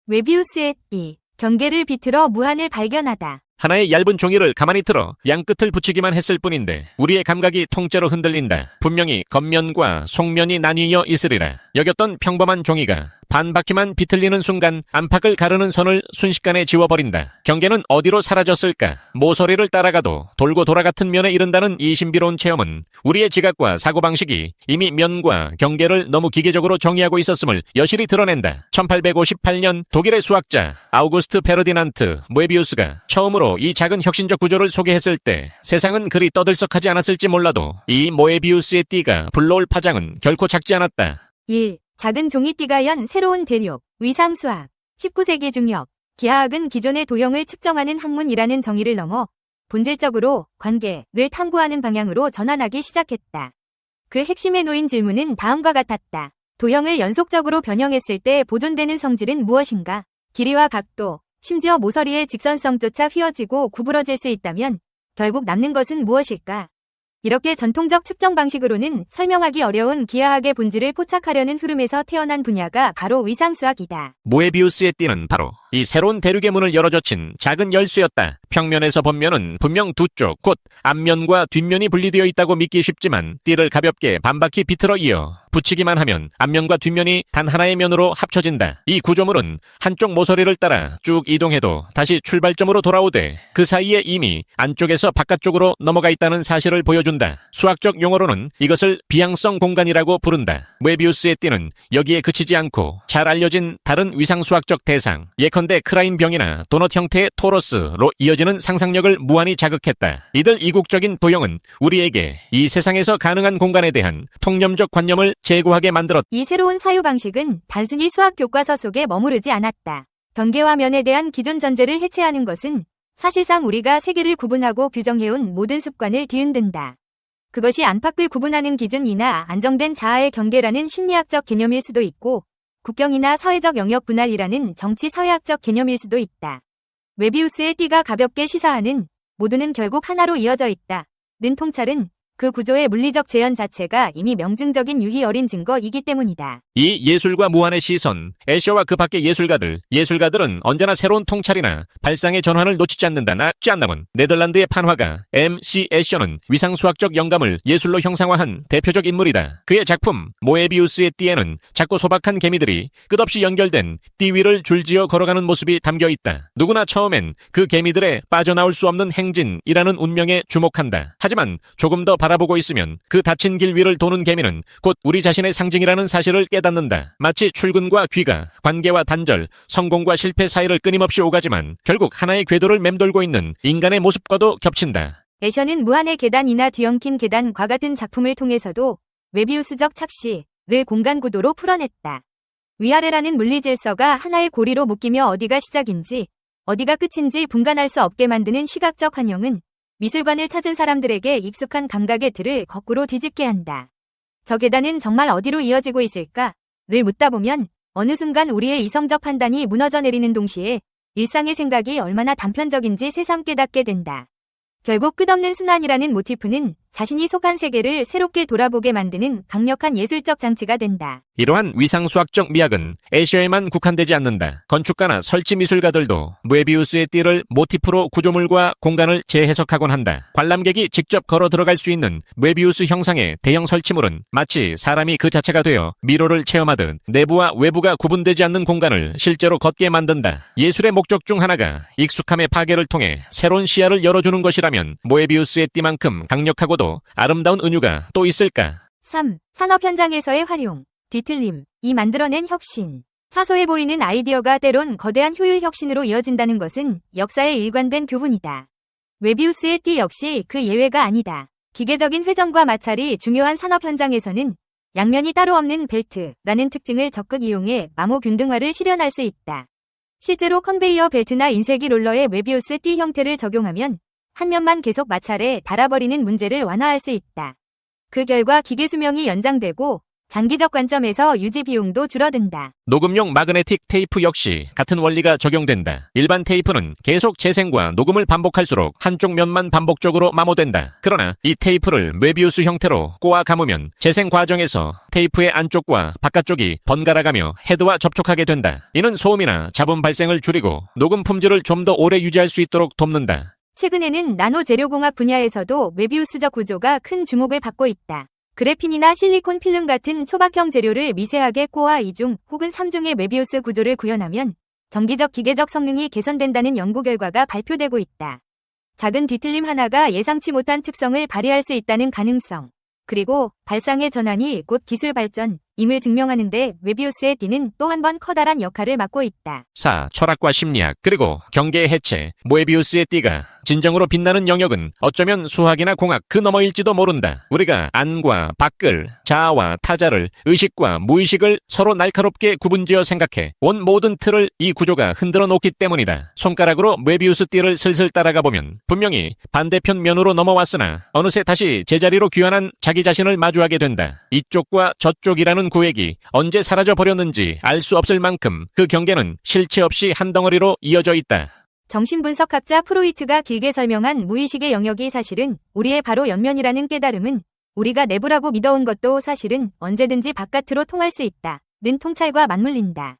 웨비우스의 띠, 경계를 비틀어 무한을 발견하다. 하나의 얇은 종이를 가만히 틀어 양끝을 붙이기만 했을 뿐인데 우리의 감각이 통째로 흔들린다. 분명히 겉면과 속면이 나뉘어 있으리라. 여겼던 평범한 종이가 반바퀴만 비틀리는 순간 안팎을 가르는 선을 순식간에 지워버린다. 경계는 어디로 사라졌을까? 모서리를 따라가도 돌고 돌아 같은 면에 이른다는 이 신비로운 체험은 우리의 지각과 사고방식이 이미 면과 경계를 너무 기계적으로 정의하고 있었음을 여실히 드러낸다. 1858년 독일의 수학자 아우구스트 페르디난트 모에비우스가 처음으로 이 작은 혁신적 구조를 소개했을 때 세상은 그리 떠들썩하지 않았을지 몰라도 이 모에비우스의 띠가 불러올 파장은 결코 작지 않았다. 1. 작은 종이띠가 연 새로운 대륙, 위상수학. 19세기 중엽, 기하학은 기존의 도형을 측정하는 학문이라는 정의를 넘어 본질적으로 관계를 탐구하는 방향으로 전환하기 시작했다. 그 핵심에 놓인 질문은 다음과 같았다. 도형을 연속적으로 변형했을 때 보존되는 성질은 무엇인가? 길이와 각도, 심지어 모서리의 직선성조차 휘어지고 구부러질 수 있다면 결국 남는 것은 무엇일까? 이렇게 전통적 측정 방식으로는 설명하기 어려운 기하학의 본질을 포착하려는 흐름에서 태어난 분야가 바로 위상수학이다. 모에비우스의 띠는 바로 이 새로운 대륙의 문을 열어젖힌 작은 열쇠였다. 평면에서 본면은 분명 두 쪽, 곧 앞면과 뒷면이 분리되어 있다고 믿기 쉽지만 띠를 가볍게 반바퀴 비틀어 이어 붙이기만 하면 앞면과 뒷면이 단 하나의 면으로 합쳐진다. 이 구조물은 한쪽 모서리를 따라 쭉 이동해도 다시 출발점으로 돌아오되 그 사이에 이미 안쪽에서 바깥쪽으로 넘어가 있다는 사실을 보여준다. 수학적 용어로는 이것을 비양성 공간이라고 부른다. 모에비우스의 띠는 여기에 그치지 않고 잘 알려진 다른 위상수학적 대상, 예컨대 크라인병이나 도넛 형태의 토러스로 이어지는 상상력을 무한히 자극했다. 이들 이국적인 도형은 우리에게 이 세상에서 가능한 공간에 대한 통념적 관념을 제고하게 만들었다. 이 새로운 사유 방식은 단순히 수학 교과서 속에 머무르지 않았다. 경계와 면에 대한 기존 전제를 해체하는 것은 사실상 우리가 세계를 구분하고 규정해온 모든 습관을 뒤흔든다. 그것이 안팎을 구분하는 기준이나 안정된 자아의 경계라는 심리학적 개념일 수도 있고 국경이나 사회적 영역 분할이라는 정치 사회학적 개념일 수도 있다. 웨비우스의 띠가 가볍게 시사하는 모두는 결국 하나로 이어져 있다. 는 통찰은 그 구조의 물리적 재현 자체가 이미 명증적인 유희 어린 증거이기 때문이다. 이 예술과 무한의 시선, 애셔와 그 밖의 예술가들은 언제나 새로운 통찰이나 발상의 전환을 놓치지 않는다. 짠남은 네덜란드의 판화가 M.C. 애셔는 위상수학적 영감을 예술로 형상화한 대표적 인물이다. 그의 작품 모에비우스의 띠에는 작고 소박한 개미들이 끝없이 연결된 띠 위를 줄지어 걸어가는 모습이 담겨있다. 누구나 처음엔 그 개미들의 빠져나올 수 없는 행진이라는 운명에 주목한다. 하지만 조금 더 바라보고 있으면 그 닫힌 길 위를 도는 개미는 곧 우리 자신의 상징이라는 사실을 깨닫는다. 마치 출근과 귀가 관계와 단절, 성공과 실패 사이를 끊임없이 오가지만 결국 하나의 궤도를 맴돌고 있는 인간의 모습과도 겹친다. 애셔는 무한의 계단이나 뒤엉킨 계단과 같은 작품을 통해서도 웨비우스적 착시를 공간 구도로 풀어냈다. 위아래라는 물리질서가 하나의 고리로 묶이며 어디가 시작인지 어디가 끝인지 분간할 수 없게 만드는 시각적 환영은 미술관을 찾은 사람들에게 익숙한 감각의 틀을 거꾸로 뒤집게 한다. 저 계단은 정말 어디로 이어지고 있을까?를 묻다 보면 어느 순간 우리의 이성적 판단이 무너져 내리는 동시에 일상의 생각이 얼마나 단편적인지 새삼 깨닫게 된다. 결국 끝없는 순환이라는 모티프는 자신이 속한 세계를 새롭게 돌아보게 만드는 강력한 예술적 장치가 된다. 이러한 위상수학적 미학은 애셔에만 국한되지 않는다. 건축가나 설치미술가들도 모에비우스의 띠를 모티프로 구조물과 공간을 재해석하곤 한다. 관람객이 직접 걸어 들어갈 수 있는 모에비우스 형상의 대형 설치물은 마치 사람이 그 자체가 되어 미로를 체험하듯 내부와 외부가 구분되지 않는 공간을 실제로 걷게 만든다. 예술의 목적 중 하나가 익숙함의 파괴를 통해 새로운 시야를 열어주는 것이라면 모에비우스의 띠만큼 강력하고도 아름다운 은유가 또 있을까? 3. 산업 현장에서의 활용, 뒤틀림이 만들어낸 혁신. 사소해 보이는 아이디어가 때론 거대한 효율 혁신으로 이어진다는 것은 역사의 일관된 교훈이다. 웨비우스의 띠 역시 그 예외가 아니다. 기계적인 회전과 마찰이 중요한 산업 현장에서는 양면이 따로 없는 벨트라는 특징을 적극 이용해 마모 균등화를 실현할 수 있다. 실제로 컨베이어 벨트나 인쇄기 롤러의 웨비우스 띠 형태를 적용하면 한 면만 계속 마찰에 달아버리는 문제를 완화할 수 있다. 그 결과 기계 수명이 연장되고 장기적 관점에서 유지 비용도 줄어든다. 녹음용 마그네틱 테이프 역시 같은 원리가 적용된다. 일반 테이프는 계속 재생과 녹음을 반복할수록 한쪽 면만 반복적으로 마모된다. 그러나 이 테이프를 메비우스 형태로 꼬아 감으면 재생 과정에서 테이프의 안쪽과 바깥쪽이 번갈아가며 헤드와 접촉하게 된다. 이는 소음이나 잡음 발생을 줄이고 녹음 품질을 좀 더 오래 유지할 수 있도록 돕는다. 최근에는 나노 재료공학 분야에서도 메비우스적 구조가 큰 주목을 받고 있다. 그래핀이나 실리콘 필름 같은 초박형 재료를 미세하게 꼬아 2중 혹은 3중의 메비우스 구조를 구현하면 전기적 기계적 성능이 개선된다는 연구 결과가 발표되고 있다. 작은 뒤틀림 하나가 예상치 못한 특성을 발휘할 수 있다는 가능성, 그리고 발상의 전환이 곧 기술 발전임을 증명하는데 메비우스의 띠는 또 한 번 커다란 역할을 맡고 있다. 4. 철학과 심리학 그리고 경계의 해체. 모에비우스의 띠가 진정으로 빛나는 영역은 어쩌면 수학이나 공학 그 너머일지도 모른다. 우리가 안과 밖을, 자아와 타자를, 의식과 무의식을 서로 날카롭게 구분지어 생각해 온 모든 틀을 이 구조가 흔들어 놓기 때문이다. 손가락으로 모에비우스 띠를 슬슬 따라가 보면 분명히 반대편 면으로 넘어왔으나 어느새 다시 제자리로 귀환한 자기 자신을 마주하게 된다. 이쪽과 저쪽이라는 구획이 언제 사라져 버렸는지 알 수 없을 만큼 그 경계는 실체 없이 한 덩어리로 이어져 있다. 정신분석학자 프로이트가 길게 설명한 무의식의 영역이 사실은 우리의 바로 옆면이라는 깨달음은 우리가 내부라고 믿어온 것도 사실은 언제든지 바깥으로 통할 수 있다. 는 통찰과 맞물린다.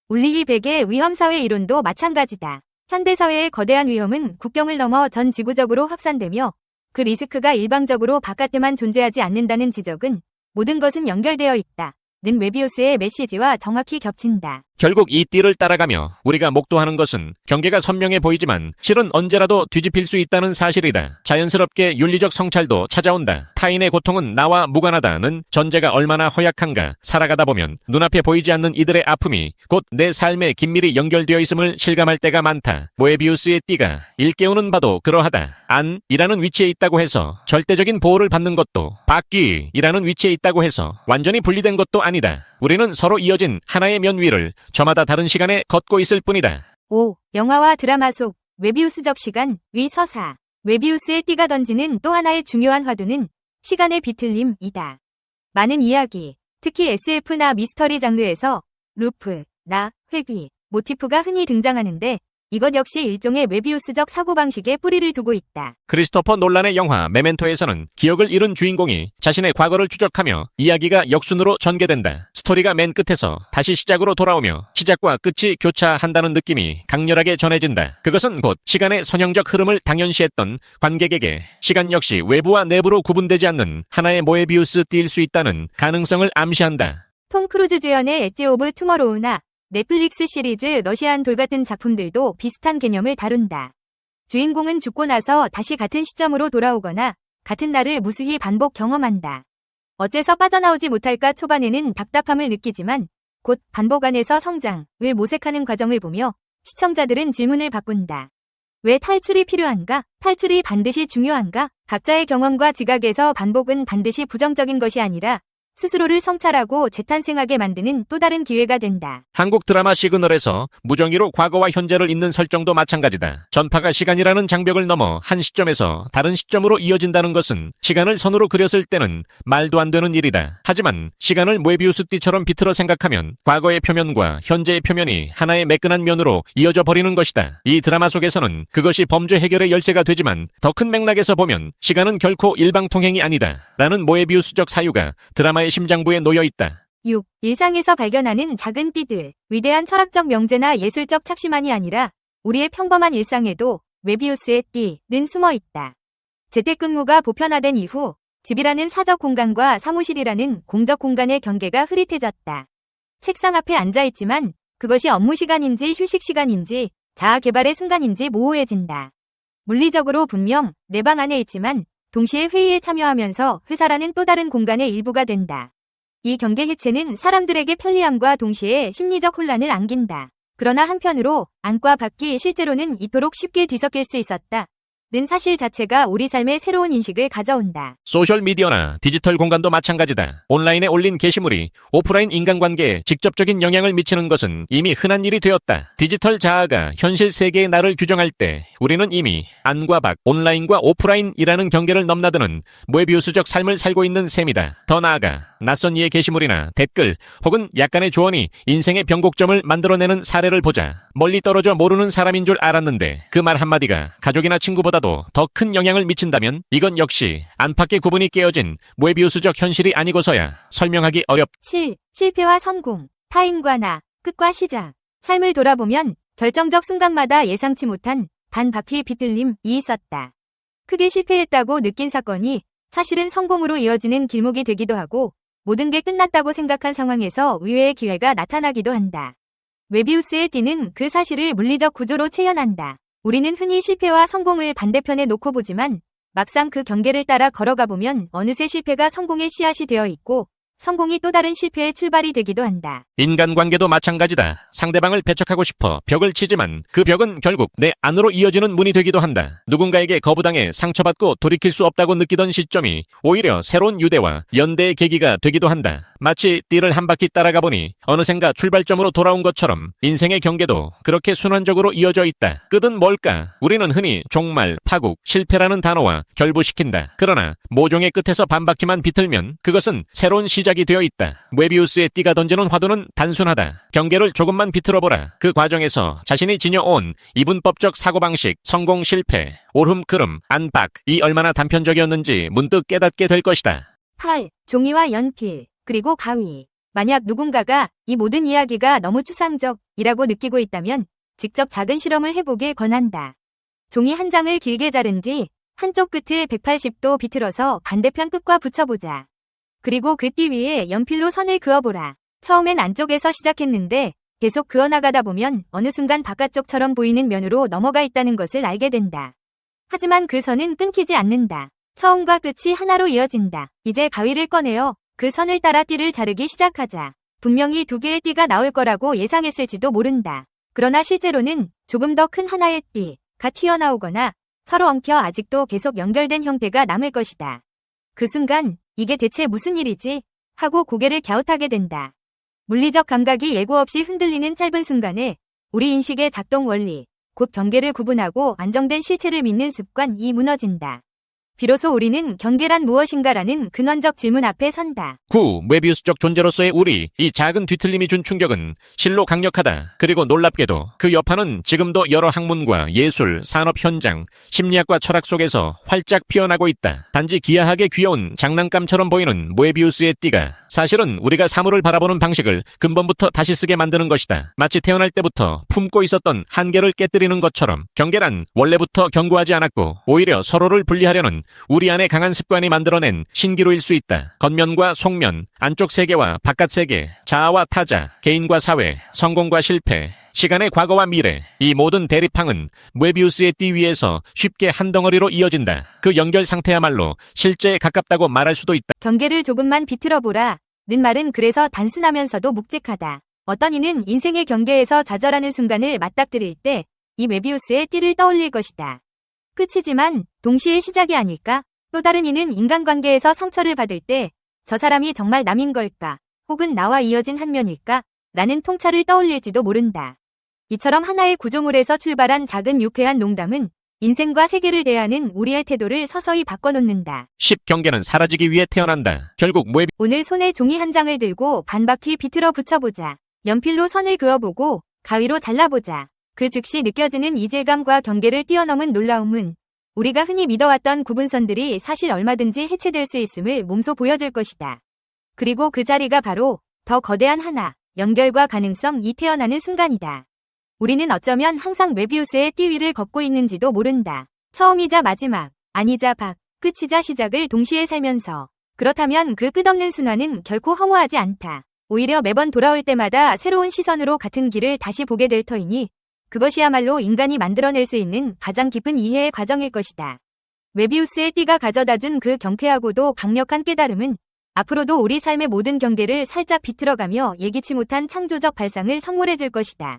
울리히 백의 위험사회 이론도 마찬가지다. 현대사회의 거대한 위험은 국경을 넘어 전 지구적으로 확산되며 그 리스크가 일방적으로 바깥에만 존재하지 않는다는 지적은 모든 것은 연결되어 있다. 는 메비우스의 메시지와 정확히 겹친다. 결국 이 띠를 따라가며 우리가 목도하는 것은 경계가 선명해 보이지만 실은 언제라도 뒤집힐 수 있다는 사실이다. 자연스럽게 윤리적 성찰도 찾아온다. 타인의 고통은 나와 무관하다는 전제가 얼마나 허약한가. 살아가다 보면 눈앞에 보이지 않는 이들의 아픔이 곧 내 삶에 긴밀히 연결되어 있음을 실감할 때가 많다. 모에비우스의 띠가 일깨우는 바도 그러하다. 안이라는 위치에 있다고 해서 절대적인 보호를 받는 것도, 밖이라는 위치에 있다고 해서 완전히 분리된 것도 아니다. 우리는 서로 이어진 하나의 면 위를 저마다 다른 시간에 걷고 있을 뿐이다. 5. 영화와 드라마 속 메비우스적 시간, 위 서사. 메비우스의 띠가 던지는 또 하나의 중요한 화두는 시간의 비틀림이다. 많은 이야기, 특히 SF나 미스터리 장르에서 루프, 회귀, 모티프가 흔히 등장하는데 이것 역시 일종의 메비우스적 사고방식에 뿌리를 두고 있다. 크리스토퍼 놀란의 영화 메멘토에서는 기억을 잃은 주인공이 자신의 과거를 추적하며 이야기가 역순으로 전개된다. 스토리가 맨 끝에서 다시 시작으로 돌아오며 시작과 끝이 교차한다는 느낌이 강렬하게 전해진다. 그것은 곧 시간의 선형적 흐름을 당연시했던 관객에게 시간 역시 외부와 내부로 구분되지 않는 하나의 모에비우스 띠일 수 있다는 가능성을 암시한다. 톰 크루즈 주연의 엣지 오브 투머로우나 넷플릭스 시리즈 러시안 돌 같은 작품들도 비슷한 개념을 다룬다. 주인공은 죽고 나서 다시 같은 시점으로 돌아오거나 같은 날을 무수히 반복 경험한다. 어째서 빠져나오지 못할까. 초반에는 답답함을 느끼지만 곧 반복 안에서 성장을 모색하는 과정을 보며 시청자들은 질문을 바꾼다. 왜 탈출이 필요한가? 탈출이 반드시 중요한가? 각자의 경험과 지각에서 반복은 반드시 부정적인 것이 아니라 스스로를 성찰하고 재탄생하게 만드는 또 다른 기회가 된다. 한국 드라마 시그널에서 무정의로 과거와 현재를 잇는 설정도 마찬가지다. 전파가 시간이라는 장벽을 넘어 한 시점에서 다른 시점으로 이어진다는 것은 시간을 선으로 그렸을 때는 말도 안 되는 일이다. 하지만 시간을 모에비우스 띠처럼 비틀어 생각하면 과거의 표면과 현재의 표면이 하나의 매끈한 면으로 이어져 버리는 것이다. 이 드라마 속에서는 그것이 범죄 해결의 열쇠가 되지만 더 큰 맥락에서 보면 시간은 결코 일방통행이 아니다. 라는 모에비우스적 사유가 드라마의 심장부에 놓여있다. 6. 일상에서 발견하는 작은 띠들. 위대한 철학적 명제나 예술적 착시만이 아니라 우리의 평범한 일상에도 메비우스의 띠는 숨어있다. 재택근무가 보편화된 이후 집이라는 사적 공간과 사무실이라는 공적 공간의 경계가 흐릿해졌다. 책상 앞에 앉아있지만 그것이 업무 시간인지 휴식 시간인지 자아 개발의 순간인지 모호해진다. 물리적으로 분명 내 방 안에 있지만 동시에 회의에 참여하면서 회사라는 또 다른 공간의 일부가 된다. 이 경계 해체는 사람들에게 편리함과 동시에 심리적 혼란을 안긴다. 그러나 한편으로 안과 밖이 실제로는 이토록 쉽게 뒤섞일 수 있었다. 는 사실 자체가 우리 삶에 새로운 인식을 가져온다. 소셜미디어나 디지털 공간도 마찬가지다. 온라인에 올린 게시물이 오프라인 인간관계에 직접적인 영향을 미치는 것은 이미 흔한 일이 되었다. 디지털 자아가 현실 세계의 나를 규정할 때 우리는 이미 안과 밖, 온라인과 오프라인이라는 경계를 넘나드는 모에비우스적 삶을 살고 있는 셈이다. 더 나아가 낯선 이의 게시물이나 댓글 혹은 약간의 조언이 인생의 변곡점을 만들어내는 사례를 보자. 멀리 떨어져 모르는 사람인 줄 알았는데 그 말 한마디가 가족이나 친구보다도 더 큰 영향을 미친다면 이건 역시 안팎의 구분이 깨어진 모에비우스적 현실이 아니고서야 설명하기 7. 실패와 성공, 타인과 나, 끝과 시작. 삶을 돌아보면 결정적 순간마다 예상치 못한 반바퀴 비틀림이 있었다. 크게 실패했다고 느낀 사건이 사실은 성공으로 이어지는 길목이 되기도 하고 모든 게 끝났다고 생각한 상황에서 의외의 기회가 나타나기도 한다. 메비우스의 띠는 그 사실을 물리적 구조로 체현한다. 우리는 흔히 실패와 성공을 반대편에 놓고 보지만 막상 그 경계를 따라 걸어가 보면 어느새 실패가 성공의 씨앗이 되어 있고 성공이 또 다른 실패의 출발이 되기도 한다. 인간관계도 마찬가지다. 상대방을 배척하고 싶어 벽을 치지만 그 벽은 결국 내 안으로 이어지는 문이 되기도 한다. 누군가에게 거부당해 상처받고 돌이킬 수 없다고 느끼던 시점이 오히려 새로운 유대와 연대의 계기가 되기도 한다. 마치 띠를 한 바퀴 따라가 보니 어느샌가 출발점으로 돌아온 것처럼 인생의 경계도 그렇게 순환적으로 이어져 있다. 끝은 뭘까? 우리는 흔히 종말, 파국, 실패라는 단어와 결부시킨다. 그러나 모종의 끝에서 반바퀴만 비틀면 그것은 새로운 시작이 되어 있다. 메비우스의 띠가 던지는 화두는 단순하다. 경계를 조금만 비틀어보라. 그 과정에서 자신이 지녀온 이분법적 사고방식, 성공, 실패, 오름, 그름, 안팎이 얼마나 단편적이었는지 문득 깨닫게 될 것이다. 8. 종이와 연필, 그리고 가위. 만약 누군가가 이 모든 이야기가 너무 추상적이라고 느끼고 있다면 직접 작은 실험을 해보길 권한다. 종이 한 장을 길게 자른 뒤 한쪽 끝을 180도 비틀어서 반대편 끝과 붙여보자. 그리고 그 띠 위에 연필로 선을 그어보라. 처음엔 안쪽에서 시작했는데 계속 그어나가다 보면 어느 순간 바깥쪽처럼 보이는 면으로 넘어가 있다는 것을 알게 된다. 하지만 그 선은 끊기지 않는다. 처음과 끝이 하나로 이어진다. 이제 가위를 꺼내어 그 선을 따라 띠를 자르기 시작하자. 분명히 두 개의 띠가 나올 거라고 예상했을지도 모른다. 그러나 실제로는 조금 더 큰 하나의 띠가 튀어나오거나 서로 엉켜 아직도 계속 연결된 형태가 남을 것이다. 그 순간 이게 대체 무슨 일이지? 하고 고개를 갸웃하게 된다. 물리적 감각이 예고 없이 흔들리는 짧은 순간에 우리 인식의 작동 원리, 곧 경계를 구분하고 안정된 실체를 믿는 습관이 무너진다. 비로소 우리는 경계란 무엇인가라는 근원적 질문 앞에 선다. 9. 메비우스적 존재로서의 우리. 이 작은 뒤틀림이 준 충격은 실로 강력하다. 그리고 놀랍게도 그 여파는 지금도 여러 학문과 예술, 산업 현장, 심리학과 철학 속에서 활짝 피어나고 있다. 단지 기이하게 귀여운 장난감처럼 보이는 모에비우스의 띠가 사실은 우리가 사물을 바라보는 방식을 근본부터 다시 쓰게 만드는 것이다. 마치 태어날 때부터 품고 있었던 한계를 깨뜨리는 것처럼 경계란 원래부터 견고하지 않았고 오히려 서로를 분리하려는 우리 안에 강한 습관이 만들어낸 신기루일 수 있다. 겉면과 속면, 안쪽 세계와 바깥 세계, 자아와 타자, 개인과 사회, 성공과 실패, 시간의 과거와 미래, 이 모든 대립항은 메비우스의 띠 위에서 쉽게 한 덩어리로 이어진다. 그 연결 상태야말로 실제에 가깝다고 말할 수도 있다. 경계를 조금만 비틀어보라. 는 말은 그래서 단순하면서도 묵직하다. 어떤 이는 인생의 경계에서 좌절하는 순간을 맞닥뜨릴 때 이 메비우스의 띠를 떠올릴 것이다. 끝이지만 동시에 시작이 아닐까? 또 다른 이는 인간관계에서 상처를 받을 때 저 사람이 정말 남인 걸까? 혹은 나와 이어진 한 면일까? 라는 통찰을 떠올릴지도 모른다. 이처럼 하나의 구조물에서 출발한 작은 유쾌한 농담은 인생과 세계를 대하는 우리의 태도를 서서히 바꿔놓는다. 10. 경계는 사라지기 위해 태어난다. 결국 오늘 손에 종이 한 장을 들고 반바퀴 비틀어 붙여보자. 연필로 선을 그어보고 가위로 잘라보자. 그 즉시 느껴지는 이질감과 경계를 뛰어넘은 놀라움은 우리가 흔히 믿어왔던 구분선들이 사실 얼마든지 해체될 수 있음을 몸소 보여줄 것이다. 그리고 그 자리가 바로 더 거대한 하나, 연결과 가능성이 태어나는 순간이다. 우리는 어쩌면 항상 메비우스의 띠 위를 걷고 있는지도 모른다. 처음이자 마지막, 아니자 밖, 끝이자 시작을 동시에 살면서. 그렇다면 그 끝없는 순환은 결코 허무하지 않다. 오히려 매번 돌아올 때마다 새로운 시선으로 같은 길을 다시 보게 될 터이니 그것이야말로 인간이 만들어낼 수 있는 가장 깊은 이해의 과정일 것이다. 메비우스의 띠가 가져다준 그 경쾌하고도 강력한 깨달음은 앞으로도 우리 삶의 모든 경계를 살짝 비틀어가며 예기치 못한 창조적 발상을 선물해줄 것이다.